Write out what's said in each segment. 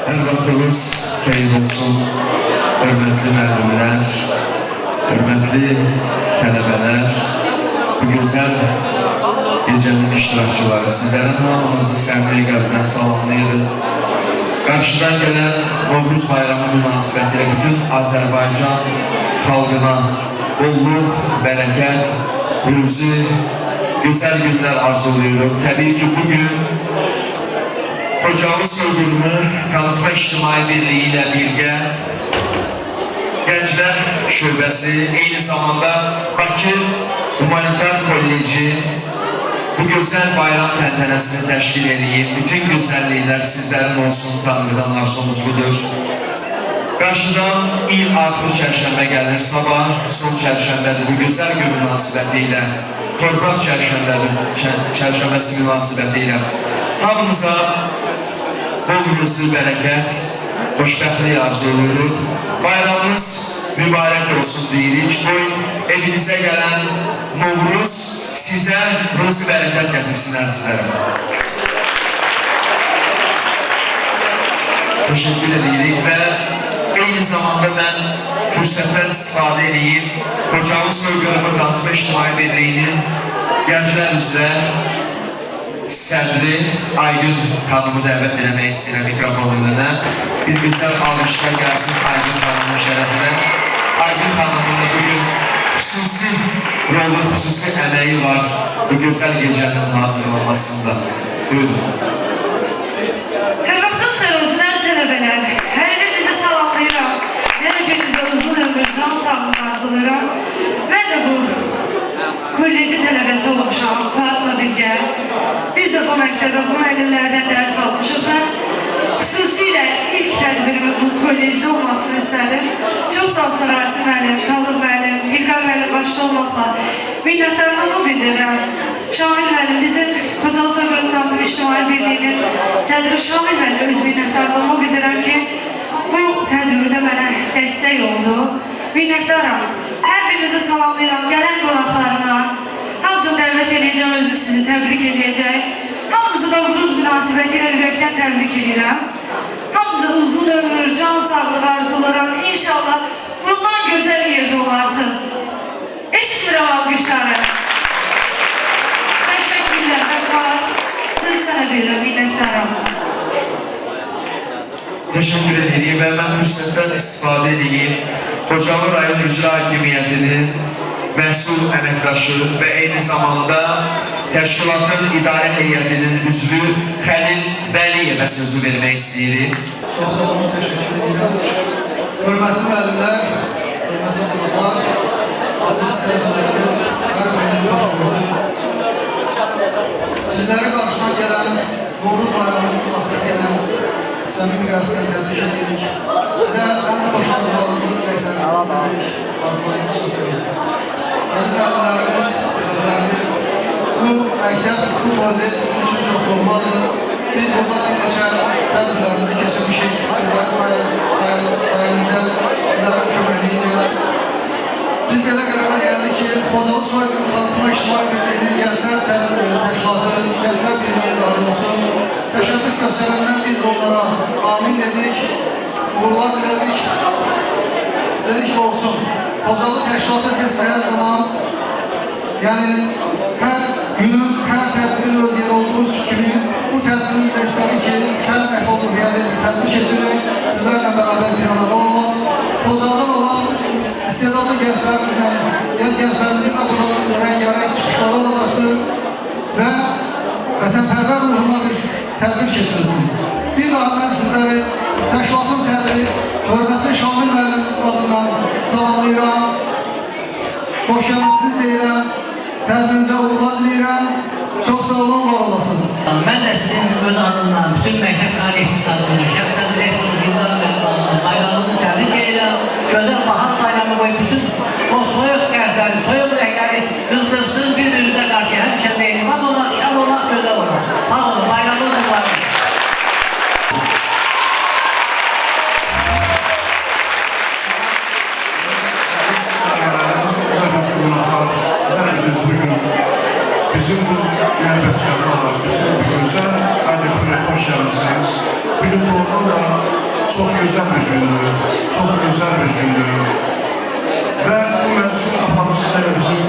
Hər vaxtınız xeyir olsun, hörmətli müəllimlər, hörmətli tələbələr, bu gözəl gecənin iştirakçıları, sizlərin hamınızı səmimi qəlbdən salamlayırıq. Qarşıdan gələn Novruz bayramı münasibətilə bütün Azərbaycan xalqına bolluk, bərəkət, ruzi, gözəl günlər arzulayırıq. Təbii ki, bugün Xocalı soyqırımı tanıtma İctimai Birliyi ilə birgə Gənclər Şöbəsi, eyni zamanda Bakı Humanitar Kolleci bu gözəl bayram təntənəsini təşkil edib. Bütün gözəlliklər sizlərin olsun, Tanrıdan arzumuz budur. Qarşıdan il axır çərşənbə gəlir, sabah son çərşənbədir. Bu gözəl gün münasibəti ilə, Torpaq çərşənbəsi münasibəti ilə hamımıza bol ruzi, bərəkət, xoşbəxtlik arzuluyoruz. Bayramımız mübarək olsun deyirik. Qoy evinizə gələn Novruz sizə ruzi, bərəkət gətirsin əzizlərim. Teşekkür edirik və eyni zamanda mən fürsətdən istifadə edeyim. Xocalı soyqırımı tanıtma İctimai Birliyinin Gənclər üzrə sədri Aygün xanımı dəvət eləmək istəyirəm mikrofon önünə. Bir gözəl almışlar gəlsin Aygün xanımın şərəfinə. Aygün xanımın da bugün xüsusi rolu, xüsusi əməyi var bu gözəl gecənin hazır olmasında. Buyurun. Hər vaxtınız xeyir olsun, əziz tələbələr. Hər birinizi salamlayıram. Hər birinizə uzun ömür, can sağlığı arzulayıram. Mən də bu kolleci tələbəsi olmuşam, Fuadla birgə. Biz də bu məktəbə, bu müəllimlərdən dərs almışıq. Mən xüsusilə ilk tədbirimi bu kollecdə olmasını istədim. Çox sağ olsun Rasim müəllim, Talib müəllim, İlqar müəllim başda olmaqla minnətdarlığımı bildirirəm. Şamil müəllim, bizim Xocalı soyqırımı tanıtma İctimai Birliyinin sədri Şamil müəllim, öz minnətdarlığımı bildirirəm ki, bu tədbirdə mənə dəstək oldu. Minnətdaram. Hər birinizi salamlayıram, gələn qonaqlarına. Hamısını dəvət edəcəm, özü sizi təbrik edəcək. Hamınızı da Novruz münasibəti ilə ürəkdən təbrik edirəm. Hamınızı uzun ömür, can sağlığı arzularım. İnşallah bundan gözəl yerdə olarsınız. Eşitmirəm alqışları. Təşəkkürlər, Fuad. Siz sənə verirəm, minnətdaram. Teşekkür edeyim və mən fürsətdən istifadə edeyim. Xocalı rayon İcra Hakimiyyətinin məsul əməkdaşı və eyni zamanda təşkilatın idarə heyətinin üzvü Xəlil Vəliyevə sözü vermək istəyirik. Çox sağ olun, təşəkkür edirəm. Hörmətli müəllimlər, hörmətli qonaqlar, aziz tələbələrimiz, hər biriniz xoş gördük. Sizləri qarşıdan gələn Novruz bayramımız münasibəti ilə səmimi qəlbdən təbrik edirik. Sizə ən xoş arzularımızı, diləklərimizi bilirik, arzularımızı çatdırırıq. Əziz müəllimlərimiz, tələbələrimiz, bu məktəb, bu kollec bizim üçün çox doğmadır. Biz burada bir neçə tədbirlərimizi keçirmişik. Sizlərin sayənizdə, sizlərin köməkliyi ilə. Biz belə qərara gəldik ki, Xocalı soyqırımı tanıtma İctimai Birliyinin Gənclər Təşkilatı, Gənclər Birliyi daha doğrusu təşəbbüs göstərəndən biz onlara amin dedik, uğurlar dilədik. Dedik ki, olsun. Xocalı təşkilatı hər zaman, yəni hər günün, hər tədbirin öz yeri olduğu kimi bu tədbirimiz də istədik ki, şən əhval-ı tədbir keçirək, sizlərlə bərabər bir arada olmaq. Xocalıdan olan istedadlı gənclərimizlə, gənclərimizin də burada rəngarəng çıxışları olacaqdır və vətənpərvər ruhuna bir tədbir keçirilsin. Bir daha mən sizləri təşkilatın sədri, hörmətli Şamil müəllim adından salamlayıram. Xoş gəlmisiniz deyirəm, tədbirinizə uğurlar diləyirəm. Çox sağ olun, var olasınız. Mən də sizin öz adımdan, bütün məktəb kollektivinin adından, şəxsən direktorumuz İlqar müəllim adından bayramımızı təbrik edirəm. Gözəl bahar bayramı boyu bütün o soyuq qəlbləri, soyuq ürəkləri qızdırsın, bir-birimizə qarşı həmişə mehriban olmaq, şən olmaq, gözəl olmaq. Sağ olun, bayramımız mübarək. Bizim bu məhəbbət şəhərlər, bizim bu gözəl ədəflərə xoş gəlmişsiniz. Bugün doğru da çox gözəl bir gündür, çox gözəl bir gündür. Və bu məclisin aparıcısında da bizim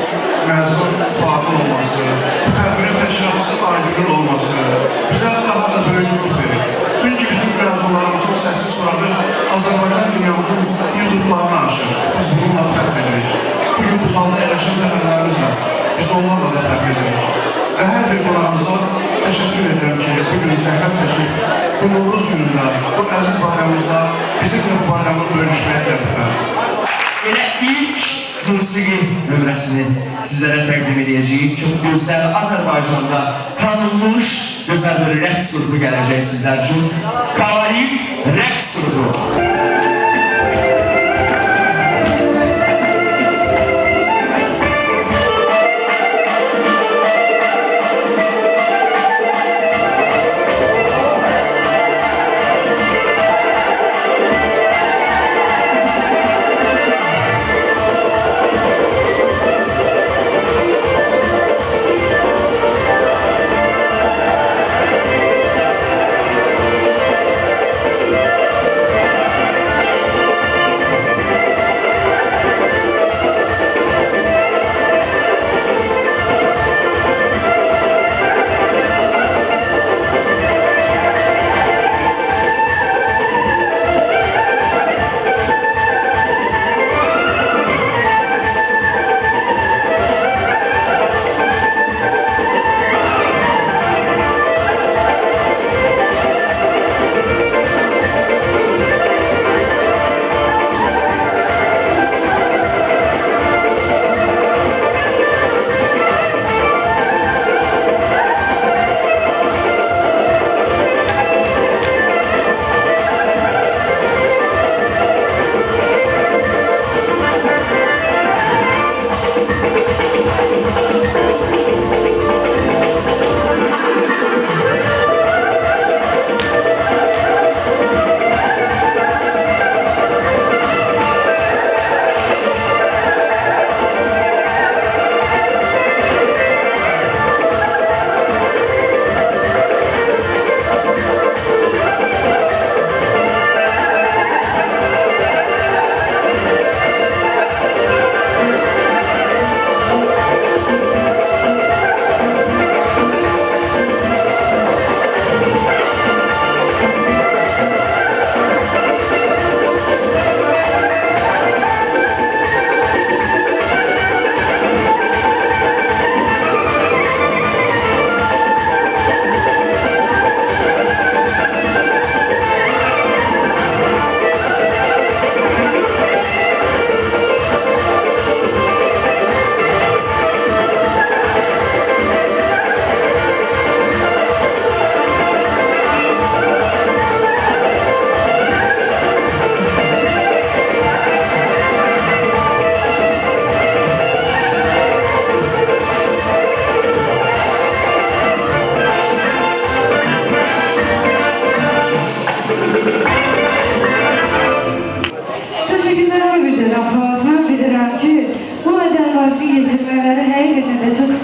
məzun Fuadın olması, bu tədbirin təşkilatçısı Aygül'ün olması bizə daha da böyük ruh verir. Çünki bizim məzunlarımızın səsi surağı Azərbaycan dünyamızın yıldırlarını aşır. Biz bununla fərq edirik. Bugün bu salda əyləşən tələblərimiz var. Biz onlarla da fərq edirik. Və hər bir qonağımıza təşəkkür edirəm ki, bugün zəhmət çəkib bu Novruz günündə, bu əziz bayramımızda bizimlə bu bayramı bölüşməyə gəliblər. Elə ilk musiqi nömrəsini sizlərə təqdim edəcəyik. Çox gözəl Azərbaycanda tanınmış gözəl bir rəqs qrupu gələcək sizlər üçün. Kavalit rəqs qrupu.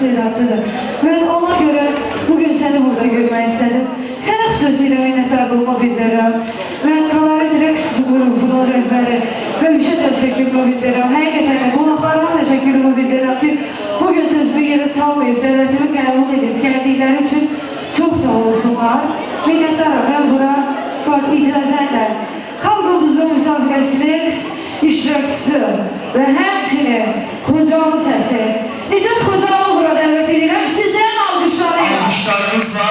istedadlıdır. Ben ona göre bugün seni burada görmek istedim. Sana xüsusilə minnətdarlığımı bildirirəm. Mən Kalarit Rəqs qrupunun rəhbəri və işə təşəkkürümü bildirirəm. Həqiqətən də qonaqlarıma təşəkkürümü bildirirəm ki, bugün sözümü yerə salmayıb, dəvətimi qəbul edib gəldikləri üçün çox sağ olsunlar. Minnətdaram, mən bura icazənlə Xalq Ulduzu müsabiqəsinin iştirakçısı və həmçinin Xocalı səsi Nicat Xocalı bura dəvət edirəm. Sizdən alqışlarıyla. Alqışlarınızla.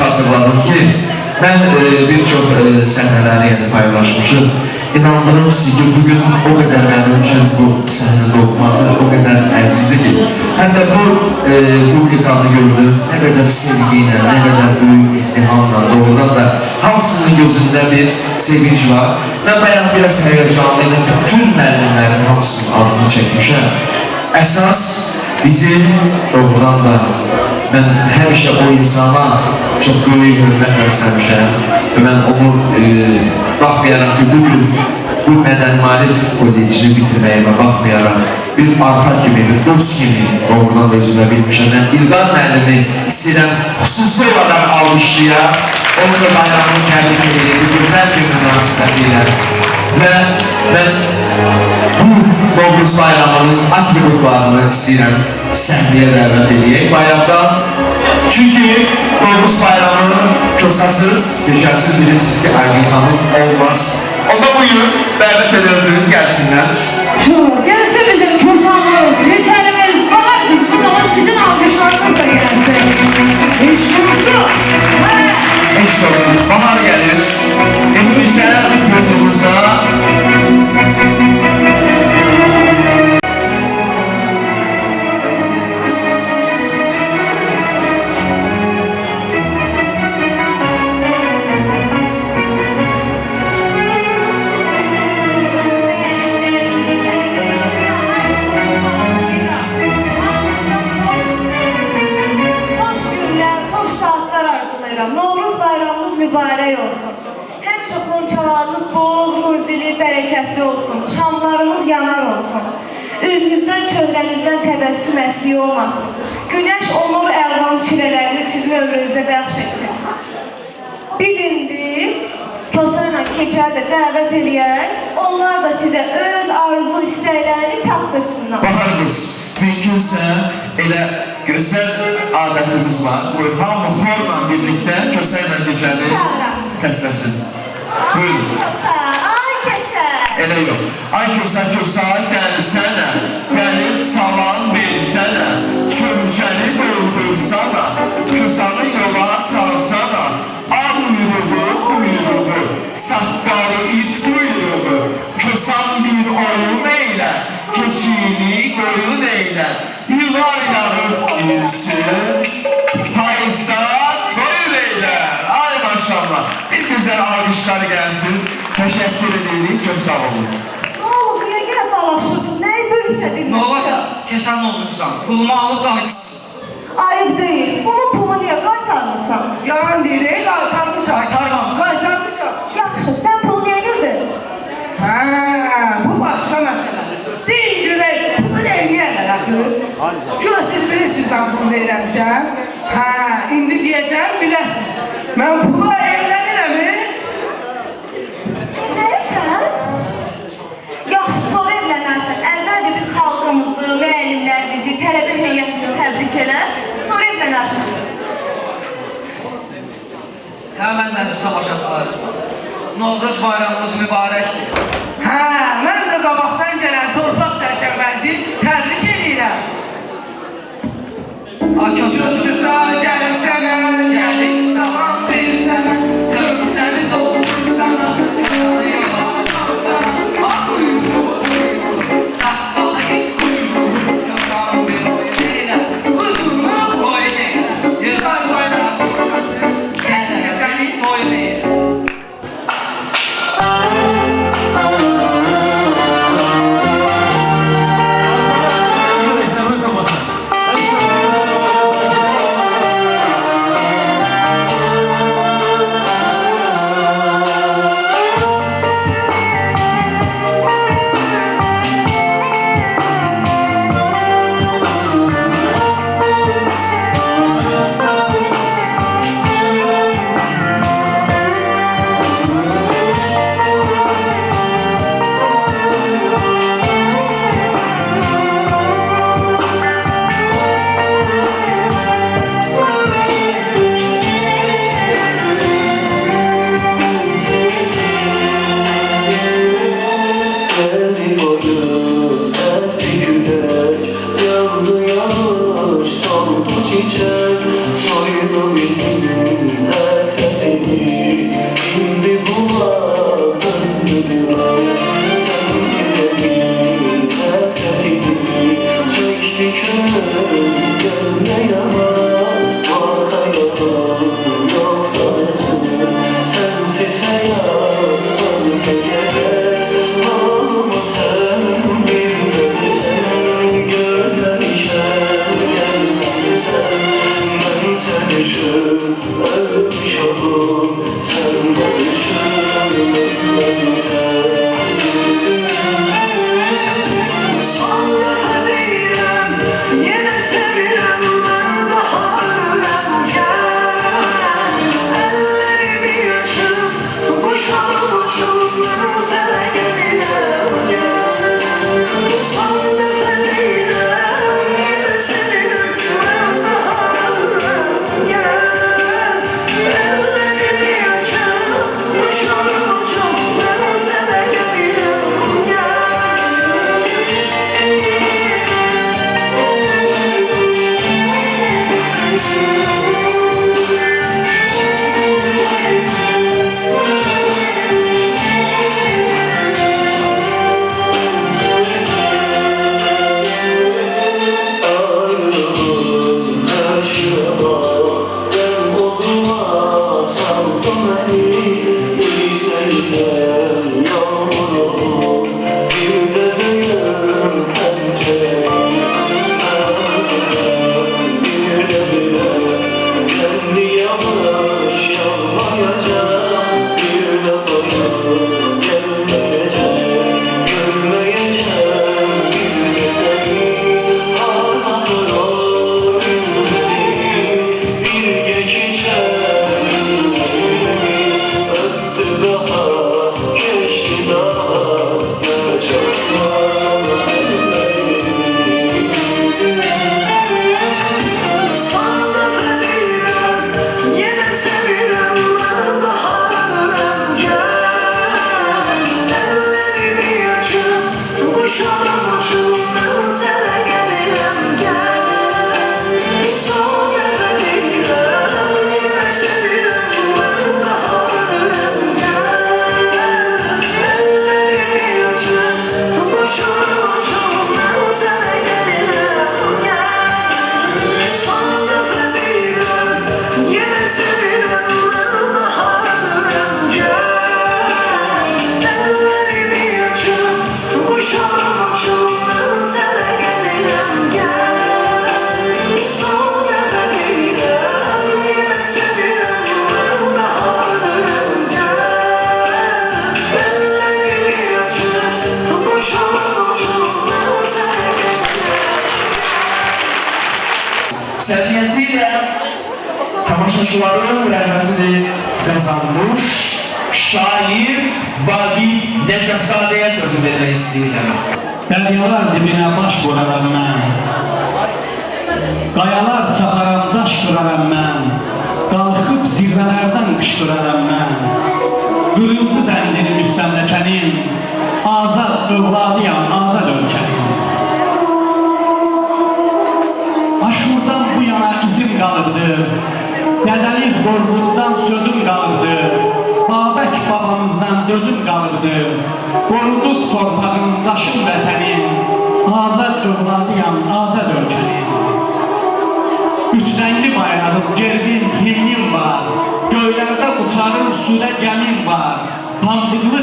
xatırladım ki, mən bir çox səhnələri paylaşmışım. İnandırım sizi ki, bugün o qədər mənim üçün bu səhnədə oxumadır, o qədər əzizdir ki, həm də bu publikanı gördüm, nə qədər sevgi ilə, nə qədər böyük izdihamla, doğrudan da hamısının gözündə bir sevinç var. Mən bayağı biraz həyəcanlı ilə bütün müəllimlərin hamısının adını çəkmişəm. Əsas bizim doğrudan da mən həmişə o insana çox böyük hörmət göstərmişəm və mən onu baxmayaraq ki, bugün bu mədəni maarif kollecini bitirməyimə baxmayaraq bir arxa kimi, bir dost kimi doğrudan da üzülə bilmişəm. Mən İlqar müəllimi istəyirəm xüsusi olaraq almışlayaq, onu da bayramını təbrik edeyim, bu gözəl bir münasibəti ilə və mən bu Novruz bayramının atributlarını istəyirəm səhnəyə dəvət edeyim bayramdan. Çünki Novruz bayramını kösəsiz, peşəsiz bilirsiniz ki, Aygün xanım olmaz. Onda buyurun, dəvət edərsiniz, gəlsinlər. Gəlsin bizim kösanımız, reçəlimiz, bahar qızımız, ama sizin alqışlarınız da gəlsin. Eşq olsun. Eşq olsun, bahar gəlir. Evimizə, yurdumuza. Novruz bayramınız mübarək olsun. Həmişə xonçalarınız bol, ruzili, bərəkətli olsun. Şamlarınız yanar olsun. Üzünüzdən, çöhrənizdən təbəssüm əsliyi olmasın. Günəş onur əlvan çirələrini sizin ömrünüzə bəxş etsin. Biz indi Kosa ilə Keçərdə dəvət eləyək, onlar da sizə öz arzu istəklərini çatdırsınlar. Bahar qız, mümkünsə elə gözəl adətimiz var. Buyur, hamı xorla birlikdə Kosa ilə Keçərdə səsləsin. Buyurun. Kosa, ay Keçər. Elə yox. Ay Kosa, Kosa, gəlsənə, gəlib salam versənə, kömçəni doldursana, Kosanı yola salsana, al uyruğu, saqqalı it quyruğu, Kosan bir oyun eylə, keçiyini qoyun eylə, yılar yarıb girsin, payızda toyun eylə. Ay maşallah, bir güzel alkışlar gelsin. Teşekkür ediyoruz, çok sağ olun. Ne oldu, niye yine dalaşırsın? Neyi bölüşedin? Ne ola da kesən olmuşsan, pulumu alıp qayıt. Ayıp değil. Bunun pulunu niye qaytarmırsan? Yalan deyil, qaytarmışam. Qaytarmışam. Yaxşı, sen pulu niye girdin? Bu başka mesele. Deyin görək, bunu nə eləyərlər axı? Güya siz bilirsiniz mən pulu verirəmişəm. İndi deyəcəm, biləsiniz. Mən pula evlənirəmi? Evlənirsən? Yaxşı, sonra evlənərsən. Əvvəlcə bir xalqımızı, müəllimlərimizi, tələbə heyətimizi təbrik elə. Sonra evlənərsən. Həmən məziz tamaşaçılar, Novruz bayramınız mübarəkdir. Mən də qabaqdan gələn torpaq çərşənbəzi təbrik edirəm. Kösüsa gəlsənə, gəlib salam versənə, sözəni doldursana, kösanı yola salsana, uyuğu, saqqalı it quyruğu, kösan bir oyun eylə, uzunu oyun eylə, yığar bayram kösası, kəsəni toyun eylə. Səviyyətilə tamaşaçıların rəğbətini qazanmış şair Vagif Nəcəfzadəyə sözü vermək istəyirəm. Dəryalar dibinə baş vuraram mən, qayalar çaparam, daş qıraram mən, qalxıb zirvələrdən qışqıraram mən, qırıldı zənciri müstəmləkənin, azad övladıyam, azad ölkənin. Aşurdan bu yana izim qalıbdır, Dədəliz Qorquddan sözüm qalıbdır, Babək babamızdan dözüm qalıbdır, qoruduq torpağın, daşın vətənin, azad övladıyam, azad ölkənin. Üç rəngli bayrağım, gerbin, himnim var, göylərdə uçarım, suda gəmin var, pambıqlı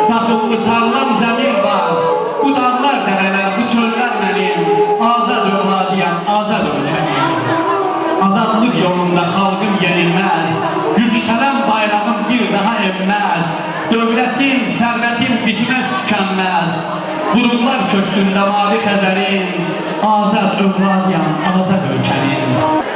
taxıllı tarlam zəmin var, bu dağlar dərələr, bu çöllər mənim, azad övladıyam, azad ölkənim. Azadlıq yolunda xalqım yenilməz, yüksələn bayrağım bir daha enməz, dövlətin, sərvətin bitməz, tükənməz, qurumlar köksündə mavi xəzərin, azad övladıyam, azad ölkənim.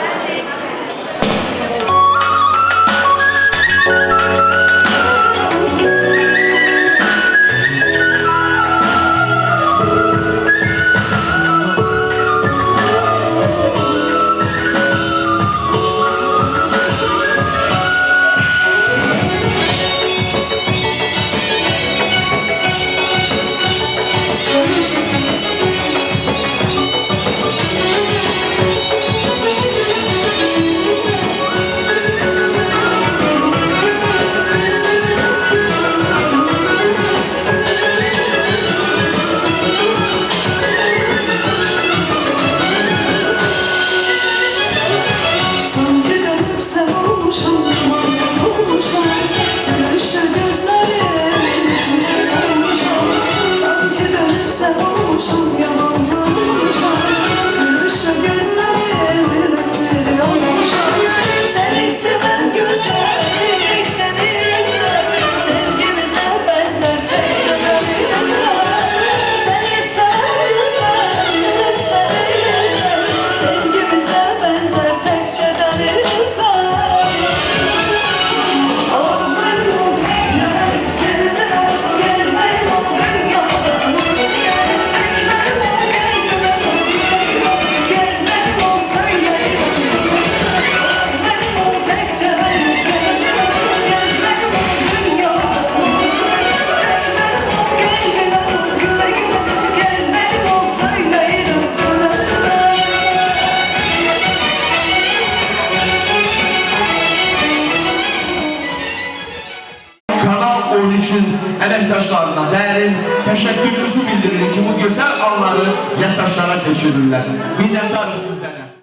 oyun üçün əməkdaşlarına dərin təşəkkürümüzü bildiririk ki, bu gözəl anları yaddaşlara keçirirlər. Minnətdarıq sizlərə.